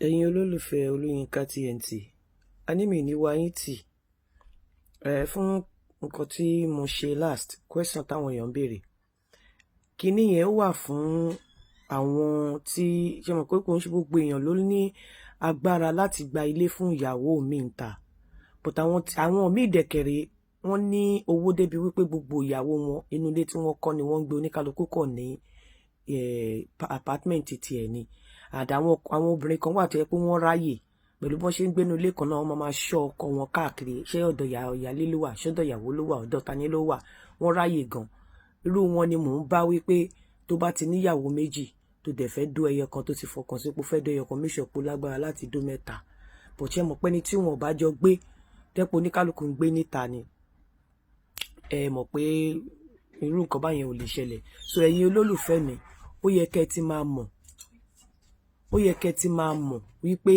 Ẹ̀yin olólùfẹ́ Olúyinká TNT, a ní mi ní wá yín tì fún nǹkan tí mo ṣe last question táwọn èèyàn béèrè. Kíní yẹn wà fún àwọn tí ṣe mọ̀ pé kò ń ṣe gbogbo èèyàn ló ní agbára láti gba ilé fún ìyàwó mi ń ta, but àwọn míì dẹ̀kẹ̀rẹ̀ wọ́n ní owó débi wípé gbogbo ìyàwó wọn inú ilé tí wọ́n kọ́ ni wọ́n ń gbé, oníkálukú kọ̀ ní apartment tiẹ̀ ni. Àdàwọn obìnrin kan wà tó yẹ pé wọ́n ráyè pẹ̀lú bọ́n ṣe ń gbénu ilé kan náà, wọ́n máa ṣọ́ ọkọ wọn káàkiri, ṣé ọ̀dọ̀ ìyálé ló wà, ṣé ọ̀dọ̀ ìyàwó ló wà, ọ̀dọ̀ tani ló wà, wọ́n ráyè gan. Irú wọn ni mò ń bá wípé tó bá ti níyàwó méjì tó dẹ̀ fẹ́ dó ẹyọ kan, tó ti fọkàn sí pé fẹ́ dó ẹyọ kan, míṣọ̀pù lágbára láti dó mẹ́ta. Bọ̀ ṣe mọ̀ pé ní tí wọn ò bá jọ gbé tẹ́pọ̀ oníkálukú ń gbé níta ni, ẹ mọ̀ pé irú nǹkan báyẹn ò lè ṣẹlẹ̀. So ẹ̀yin olólùfẹ́ mi, ó yẹ kẹ́ ti máa mọ̀ wípé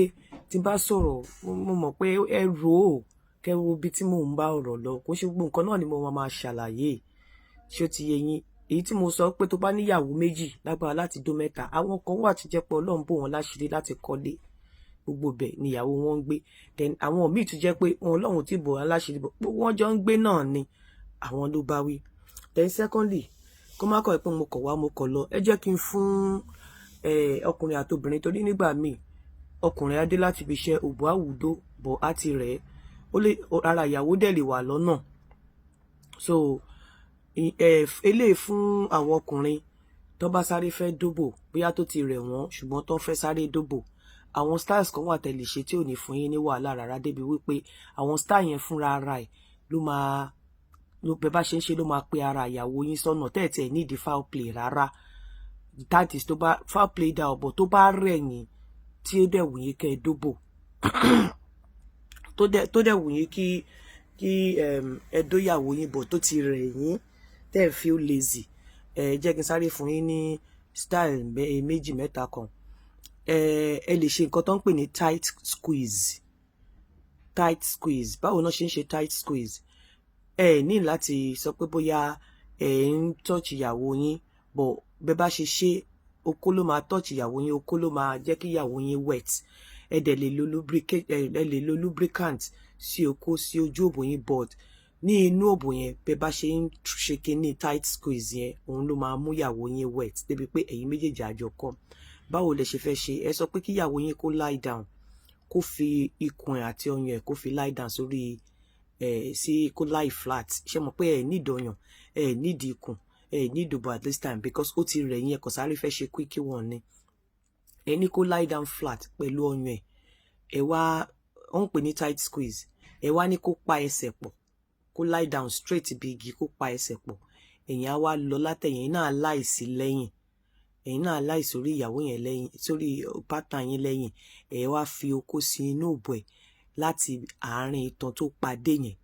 tí n bá sọ̀rọ̀, mo mọ̀ pé ẹ rò ó, kẹ́ wo ibi tí mò ń bá ọ̀rọ̀ lọ, kò ṣe gbogbo nǹkan náà ni mo máa ṣàlàyé. Ṣé ó ti yé yín? Èyí tí mo sọ pé tó bá níyàwó méjì lágbára láti dó mẹ́ta, àwọn kan wà tó jẹ́ pé Ọlọ́run bò wọ́n láṣìírí láti kọ́lé, gbogbo bẹ̀ níyàwó wọn ń gbé. Then àwọn míì tó jẹ́ pé Ọlọ́run tí bò wọ́n láṣìírí, wọ́n jọ ń gbé náà ni, àwọn ló bá wí. Then secondly, kó má kọ̀ pé mo kọ̀ wá mo kọ̀ lọ, ẹ jẹ́ kí n fún ọkùnrin àti obìnrin, torí nígbà míì ọkùnrin á dé láti ibi iṣẹ́ òbó àwùdó bọ̀ á ti rẹ̀ ara ìyàwó dẹ̀ lè wà lọ́nà. So eléyìí fún àwọn ọkùnrin tó bá sáré fẹ́ dóbò, bóyá tó ti rẹ̀ wọ́n ṣùgbọ́n tó fẹ́ sáré dóbò, àwọn styles kan wà tẹ́lẹ̀ ṣe tí ò ní fún yín ní wàhálà rárá, débi wípé àwọn style yẹn fúnra ara ẹ̀ ló bẹ bá ṣe ń ṣe ló máa pe ara ìyàwó yín sọ́nà, tẹ́ẹ̀tẹ́ nídìí foul play rárá. That is tó bá foul play dá ọ̀bọ̀ tó bá rẹ̀ yín tí ó dẹ̀ wù yín kẹ́ ẹ dóbò tó dẹ̀ wù yín kí ẹ dóyàwó yín bọ̀ tó ti rẹ̀ yín tẹ́ ẹ feel lazy, jẹ́ kí n sáré fún yín ní style méjì mẹ́ta kan. Ẹ lè ṣe nǹkan tó ń pè ní tight squeeze. Báwo náà ṣe ń ṣe tight squeeze? Ẹ ní láti sọ pé bóyá ẹ ń touch ìyàwó yín, bọ̀ bẹ́ bá ṣe ṣe okó ló máa touch ìyàwó yín, okó ló máa jẹ́ kí ìyàwó yín wet. Ẹ dẹ̀ lè lo lubricant sí okó, sí ojú òbò yín, but ní inú òbò yẹn bẹ́ bá ṣe ń ṣe kíní tight squeeze yẹn, òun ló máa mú ìyàwó yín wet débi pé ẹ̀yin méjèèjì àjọ kọ́. Báwo lẹ ṣe fẹ́ ṣe? Ẹ sọ pé kí ìyàwó yín kó lie down, kó fi ikùn ẹ̀ àti ọyàn ẹ̀ kó fi lie down sórí sí kó lie flat. Ṣé mọ̀ pé ẹ need ọyàn, ẹ need ikùn, ẹ need òbò at this time because ó ti rẹ̀ yín, ẹ kò sáré fẹ́ ṣe quick one ni. Ẹ ní kó lie down flat pẹ̀lú ọyàn ẹ̀, ẹ wá ó ń pè ní tight squeeze. Ẹ wá ní kó pa ẹsẹ̀ pọ̀, kó lie down straight bí igi, kó pa ẹsẹ̀ pọ̀. Ẹ̀yin á wá lọ látẹ̀yìn náà láìsí lẹ́yìn, ẹ̀yin náà láì sórí ìyàwó yẹn lẹ́yìn, sórí pátá yín lẹ́yìn. Ẹ wá fi okó sí inú òbò ẹ̀ láti àárín itan tó padé yẹn.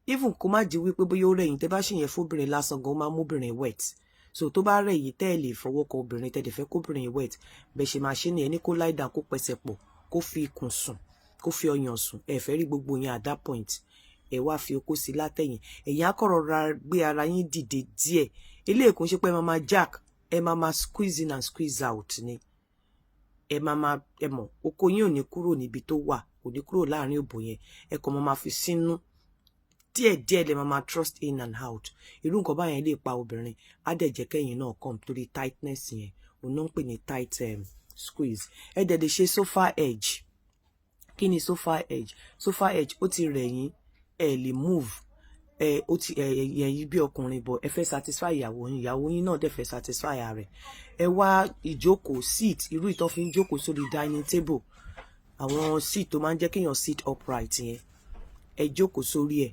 Even kó má di wípé bóyá ó rẹ̀ yín, tẹ́ bá ṣe yẹn fóbìnrin lásán gan, ó máa mú obìnrin wet. So tó bá rẹ̀ yín tẹ́ ẹ lè fọwọ́ kan obìnrin, tẹ́ ẹ fẹ́ kó obìnrin wet, bẹ́ẹ̀ ṣe máa ṣe ni ẹ ní kó lie down, kó pẹsẹ̀ pọ̀, kó fi ikùn sùn, kó fi ọyàn sùn. Ẹ fẹ́ rí gbogbo yẹn at that point. Ẹ wá fi okó sí látẹ̀yìn. Ẹ̀yin á kọ̀rọ̀ ra gbé ara yín dìde díẹ̀. Eléyìí kò ń ṣe pé ẹ máa jack, ẹ máa squeeze in and squeeze out ni. Ẹ mọ̀ okó yín ò ní kúrò níbi tó wà, kò ní kúrò láàrin òbò yẹn. Ẹ kàn máa fi sínú díẹ̀díẹ̀, lẹ máa thrust in and out. Irú nǹkan báyẹn lè pa obìnrin, á dẹ̀ jẹ́ kẹ́yìn náà come torí tightness yẹn, òun náà ń pè ní tight squeeze. Ẹ dẹ̀ lè ṣe sofa edge. Kí ni sofa edge? Sofa edge ó ti rẹ̀ yín, ẹ lè move, ẹ̀yin bí ọkùnrin bọ̀ ẹ fẹ́ satisfy ìyàwó yín náà dẹ̀ fẹ́ satisfy ara rẹ̀. Ẹ wá ìjókòó seat, irú ìtọ́ fi ń jókòó sórí dining table, àwọn seat tó máa ń jẹ́ kéèyàn sit upright yẹn, ẹ jókòó sórí ẹ̀.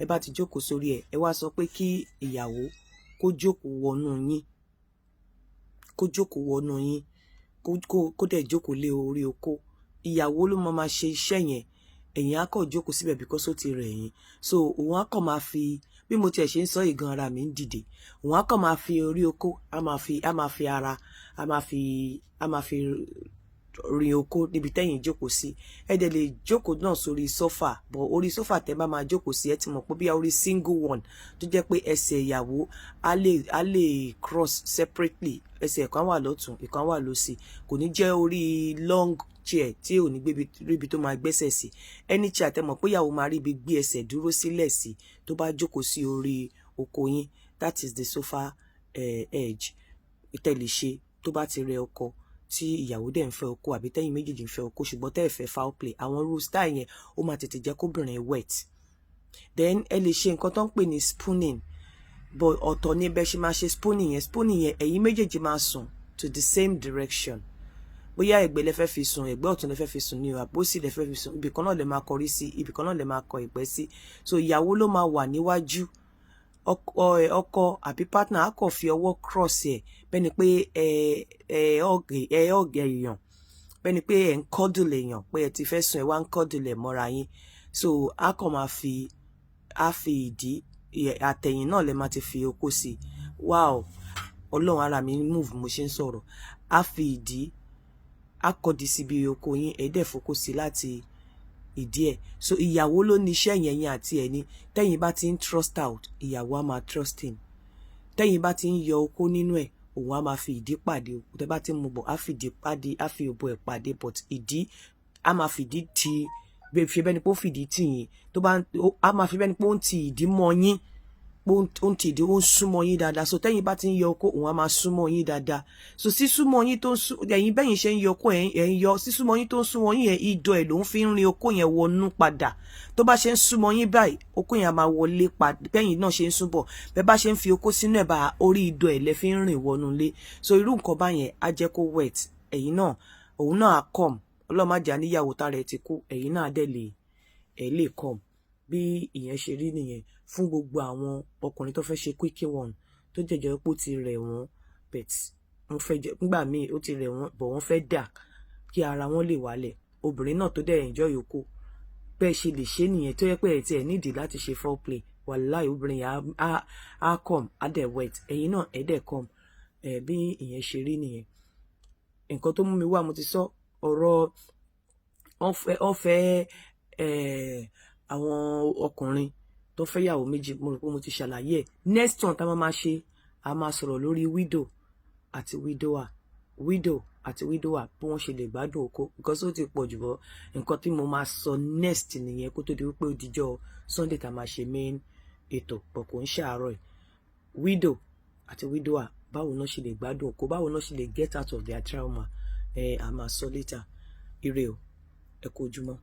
Ẹ bá ti jókòó sórí ẹ̀, ẹ wá sọ pé kí ìyàwó kó jókòó wọnú yín, kó dẹ̀ jókòó lé orí okó. Ìyàwó ló máa ṣe iṣẹ́ yẹn, ẹ̀yin á kàn jókòó síbẹ̀ because ó ti rẹ̀ yín. So òun á kàn máa fi, bí mo tiẹ̀ ṣe ń sọ ìgan ara mi ń dìde, òun á kàn máa fi orí okó, á máa fi rin okó níbi tẹ́yìn jókòó sí. Ẹ dẹ̀ lè jókòó náà sórí sofa, bọ̀ orí sofa tẹ́ bá máa jókòó sí, ẹ ti mọ̀ pé bí orí single one tó jẹ́ pé ẹsẹ̀ ìyàwó á lè cross separately, ẹsẹ̀ ìkan wà lọ́tún ìkan wà lósì, kò ní jẹ́ orí long chair tí ò ní ríbi tó máa gbẹ́sẹ̀ sí, any chair tẹ́ mọ̀ pé ìyàwó máa rí ibi gbé ẹsẹ̀ dúró sílẹ̀ sí tó bá jókòó sí orí oko yín, that is the sofa edge. Ìtẹ̀lẹ̀ ṣe tó bá ti rẹ ọkọ tí ìyàwó dẹ̀ ń fẹ́ ọkọ àbí tẹ́yìn méjèèjì ń fẹ́ ọkọ ṣùgbọ́n tẹ́ ẹ fẹ́ foul play, àwọn rules style yẹn ó máa tètè jẹ́ kóbìnrin wet. Then ẹ lè ṣe nǹkan tó ń pè ní spooning, but ọ̀tọ̀ ní bẹ́ẹ̀ ṣe máa ṣe spooning yẹn ẹ̀yin méjèèjì máa sùn to the same direction. Bóyá ẹ̀gbẹ́ lẹ fẹ́ fi sùn, ẹ̀gbẹ́ ọ̀tún lẹ fẹ́ fi sùn ní o, àbòsí lẹ fẹ́ fi sùn, ibì kan náà lẹ máa kọrí sí, ibì kan náà lẹ máa kọ ẹ̀gbẹ́ sí. So ìyàwó ló máa wà níwájú, ọkọ àbí partner á kàn fi ọwọ́ cross ẹ̀ bẹ́ni pé ọ̀gẹ̀ èèyàn, bẹ́ni pé ẹ̀ ń cuddle èèyàn, pé ẹ ti fẹ́ sùn ẹ wá ń cuddle ẹ̀ mọ́ra yín. So á kàn máa fi ìdí àtẹ̀yìn náà lẹ máa ti fi okó sí. Wow, ọlọ́run ara mi move mo ṣe ń sọ̀rọ̀. Á fi ìdí akọ̀dí síbi oko yín, ẹ̀dẹ̀ fokó sí láti ìdí ẹ̀. So ìyàwó ló ní iṣẹ́ yẹn àti ẹni. Tẹ́yìn bá ti ń trust out, ìyàwó á máa trust in. Tẹ́yìn bá ti ń yọ okó nínú ẹ̀, òun á máa fi ìdí pàdé. Tẹ́ bá ti ń mú bọ̀, á fi ìdí pàdé, á fi òbò ẹ̀ pàdé, but ìdí á máa fi ìdí ti, fi bẹ́ni pé ó fi ìdí tì yín. Á máa fi bẹ́ni pé ó ń ti ìdí mọ́ yín, ó ń ti ìdí, ó ń súnmọ́ yín dáadáa. So tẹ́yìn bá ti ń yọ okó, òun á máa súnmọ́ yín dáadáa. So sísúnmọ́ yín tó ń ẹ̀yin bẹ́yìn ṣe ń yọ okó ẹ̀ ń yọ, sísúnmọ́ yín tó ń súnmọ́ yín ìdọ̀ ẹ̀ ló ń fi ń rin okó yẹn wọnú padà. Tó bá ṣe ń súnmọ́ yín báyìí, okó yẹn á máa wọlé padà, bẹ́yìn náà ṣe ń súnbọ̀. Bẹ́ bá ṣe ń fi okó sínú ẹ̀ bá orí ìdọ̀ ẹ̀ lẹ fi ń rìn wọnú ilé. So irú nǹkan báyẹn á jẹ́ kó wet. Ẹ̀yin náà, òun náà á come. Ọlọ́run má jẹ́ níyàwó tára ẹ̀ ti kú, ẹ̀yin náà dẹ̀ lè come. Bí ìyẹn ṣe rí nìyẹn fún gbogbo àwọn ọkùnrin tó fẹ́ ṣe quickie one tó jẹ́jẹ́ pé ó ti rẹ̀ wọ́n, but wọ́n fẹ́ jẹ́ nígbà míì ó ti rẹ̀ wọ́n, but wọ́n fẹ́ dà kí ara wọn lè wálẹ̀. Obìnrin náà tó dẹ̀ enjoy okó, bẹ́ẹ̀ ṣe lè ṣe nìyẹn tó yẹ pé ẹ̀ tí ẹ̀ nídìí láti ṣe foreplay. Wàláì obìnrin yẹn á come, á dẹ̀ wet, ẹ̀yin náà ẹ̀ dẹ̀ come. Bí ìyẹn ṣe rí nìyẹn. Nǹkan tó mú mi wá, mo ti sọ ọ̀rọ̀ ọ̀fẹ́ àwọn ọkùnrin tó fẹ́ yàwó méjì, mo rò pé mo ti ṣàlàyé ẹ̀. Next one tá máa ṣe, a máa sọ̀rọ̀ lórí widow àti widower bí wọ́n ṣe lè gbádùn okó, because ó ti pọ̀ jù bọ́. Nǹkan tí mo máa sọ next nìyẹn kó tó di wípé ó dijọ́ Sunday tá máa ṣe main ètò, pọ̀ kò ń ṣàárọ̀ ẹ̀. Widow àti widower, báwo náà ṣe lè gbádùn okó, báwo náà ṣe lè get out of their trauma, a máa sọ later. Ire o, ẹ kú ojúmọ́.